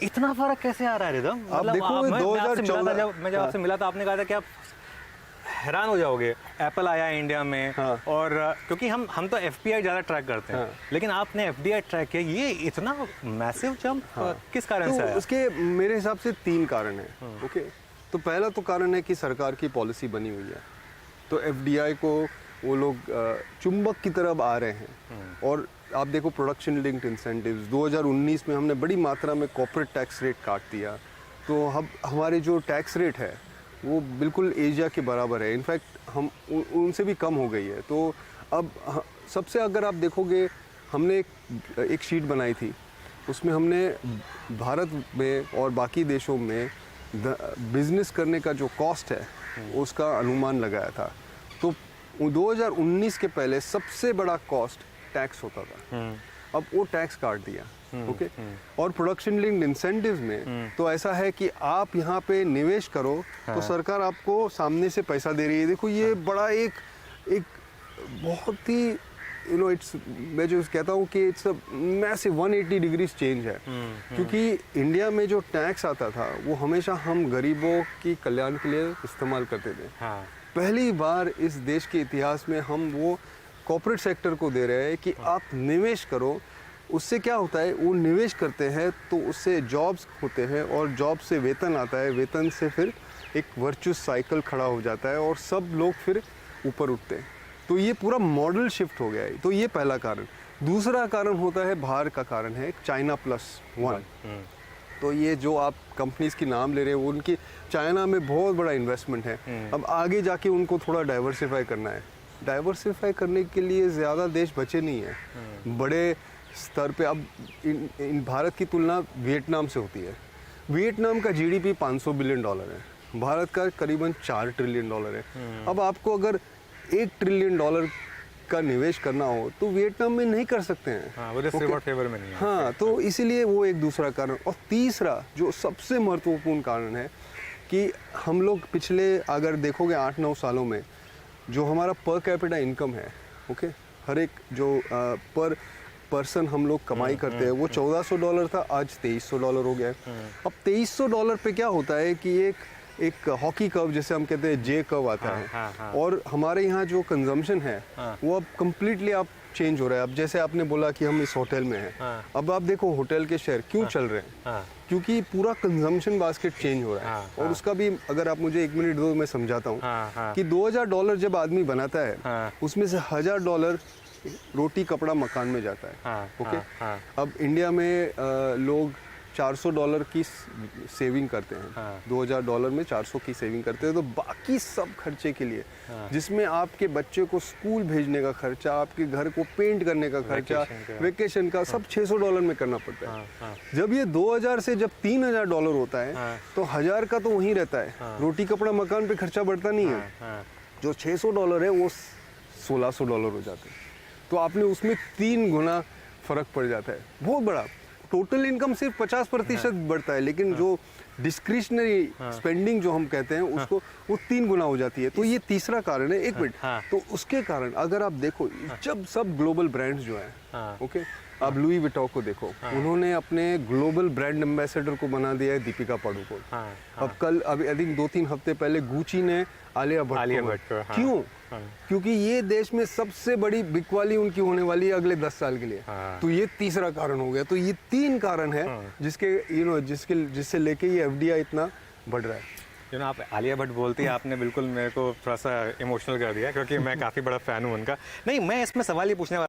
इतना फर्क कैसे आ रहा है रिदम? आप मतलब देखो मैं आपसे मिला था, 2014 जब मैं आपसे मिला था, आपने कहा था कि आप हैरान हो जाओगे, एप्पल आया इंडिया में। हाँ। और क्योंकि हम तो एफपीआई ज़्यादा ट्रैक करते हैं, हाँ। लेकिन आपने एफडीआई ट्रैक किया, ये इतना मैसिव जंप किस कारण तो से आया? उसके मेरे हिसाब से 3 कारण हैं। ओके, तो पहला तो कारण है कि सरकार की पॉलिसी बनी हुई है, तो एफडीआई को वो लोग चुंबक की तरफ आ रहे हैं। और आप देखो प्रोडक्शन लिंक्ड इंसेंटिव्स 2019 में हमने बड़ी मात्रा में कॉर्पोरेट टैक्स रेट काट दिया, तो हम हमारे जो टैक्स रेट है वो बिल्कुल एशिया के बराबर है, इनफैक्ट हम उनसे भी कम हो गई है। तो अब सबसे अगर आप देखोगे, हमने एक शीट बनाई थी, उसमें हमने भारत में और बाकी देशों में बिजनेस करने का जो कॉस्ट है उसका अनुमान लगाया था। तो 2019 के पहले सबसे बड़ा कॉस्ट टैक्स होता था, अब वो टैक्स काट दिया। ओके, और प्रोडक्शन लिंक्ड इंसेंटिव्स में तो ऐसा है कि आप यहाँ पे निवेश करो तो सरकार आपको सामने से पैसा दे रही है। देखो ये बड़ा एक बहुत ही इट्स, मैं जो कहता हूँ कि it's a massive 180 degrees change है। क्योंकि इंडिया में जो टैक्स आता था वो हमेशा हम गरीबों की कल्याण के लिए इस्तेमाल करते थे। पहली बार इस देश के इतिहास में हम वो कॉर्पोरेट सेक्टर को दे रहे हैं कि आप निवेश करो। उससे क्या होता है, वो निवेश करते हैं तो उससे जॉब्स होते हैं और जॉब से वेतन आता है, वेतन से फिर एक वर्चुअस साइकिल खड़ा हो जाता है और सब लोग फिर ऊपर उठते हैं। तो ये पूरा मॉडल शिफ्ट हो गया है। तो ये पहला कारण। दूसरा कारण होता है बाहर का कारण है चाइना प्लस वन। तो ये जो आप कंपनीज की नाम ले रहे हैं, वो उनकी चाइना में बहुत बड़ा इन्वेस्टमेंट है। अब आगे जाके उनको थोड़ा डाइवर्सिफाई करना है। डाइवर्सिफाई करने के लिए ज़्यादा देश बचे नहीं हैं बड़े स्तर पे। अब इन भारत की तुलना वियतनाम से होती है। वियतनाम का जीडीपी $500 बिलियन है, भारत का करीबन $4 ट्रिलियन है। अब आपको अगर $1 ट्रिलियन का निवेश करना हो तो वियतनाम में नहीं कर सकते हैं। वो रिवॉर्ड फेवर में नहीं है। हाँ, तो इसीलिए वो एक दूसरा कारण। और तीसरा जो सबसे महत्वपूर्ण कारण है कि हम लोग पिछले अगर देखोगे 8-9 सालों में जो हमारा पर कैपिटा इनकम है, ओके, हर एक जो पर पर्सन हम लोग कमाई करते हैं वो $1400 था, आज $2300 हो गया है। अब $2300 पे क्या होता है कि एक हॉकी कर्व जैसे हम कहते हैं जे कर्व आता है। और हमारे यहाँ जो कंजम्पशन है वो अब कम्प्लीटली आप चेंज हो रहा है। अब जैसे आपने बोला कि हम इस होटल में हैं, अब आप देखो होटल के शेयर क्यों चल रहे हैं, क्योंकि पूरा कंजम्पशन बास्केट चेंज हो रहा है। और उसका भी अगर आप मुझे 1 मिनट दो, मैं समझाता हूँ कि $2000 जब आदमी बनाता है उसमें से $1000 रोटी कपड़ा मकान में जाता है। ओके, अब इंडिया में लोग $400 की सेविंग करते हैं, $2000 में 400 की सेविंग करते हैं। तो बाकी सब खर्चे के लिए, जिसमें आपके बच्चे को स्कूल भेजने का खर्चा, आपके घर को पेंट करने का खर्चा, वेकेशन का, सब $600 में करना पड़ता है। जब ये 2000 से जब $3000 होता है तो 1000 का तो वहीं रहता है, रोटी कपड़ा मकान पे खर्चा बढ़ता नहीं है। जो $600 है वो $1600 हो जाते हैं। तो आपने उसमें 3 गुना फर्क पड़ जाता है, बहुत बड़ा। टोटल इनकम सिर्फ 50% बढ़ता है, लेकिन जो डिस्क्रिशनरी स्पेंडिंग जो हम कहते हैं उसको वो 3 गुना हो जाती है। तो ये तीसरा कारण है। 1 मिनट, तो उसके कारण अगर आप देखो, जब सब ग्लोबल ब्रांड्स जो हैं, ओके, आप लुई विटॉक को देखो, उन्होंने अपने ग्लोबल ब्रांड एम्बेसडर को बना दिया है दीपिका पादुकोण। अब कल अभी आई थिंक 2-3 हफ्ते पहले गुची ने आलिया भट्ट को। क्यों? क्योंकि ये देश में सबसे बड़ी बिकवाली उनकी होने वाली है अगले 10 साल के लिए। तो ये तीसरा कारण हो गया। तो ये 3 कारण है जिसके जिससे लेके ये एफडीआई इतना बढ़ रहा है। आप आलिया भट्ट बोलती है, आपने बिल्कुल मेरे को थोड़ा सा इमोशनल कर दिया, क्योंकि मैं काफ़ी बड़ा फ़ैन हूँ उनका। नहीं, मैं इसमें सवाल ये पूछने वाला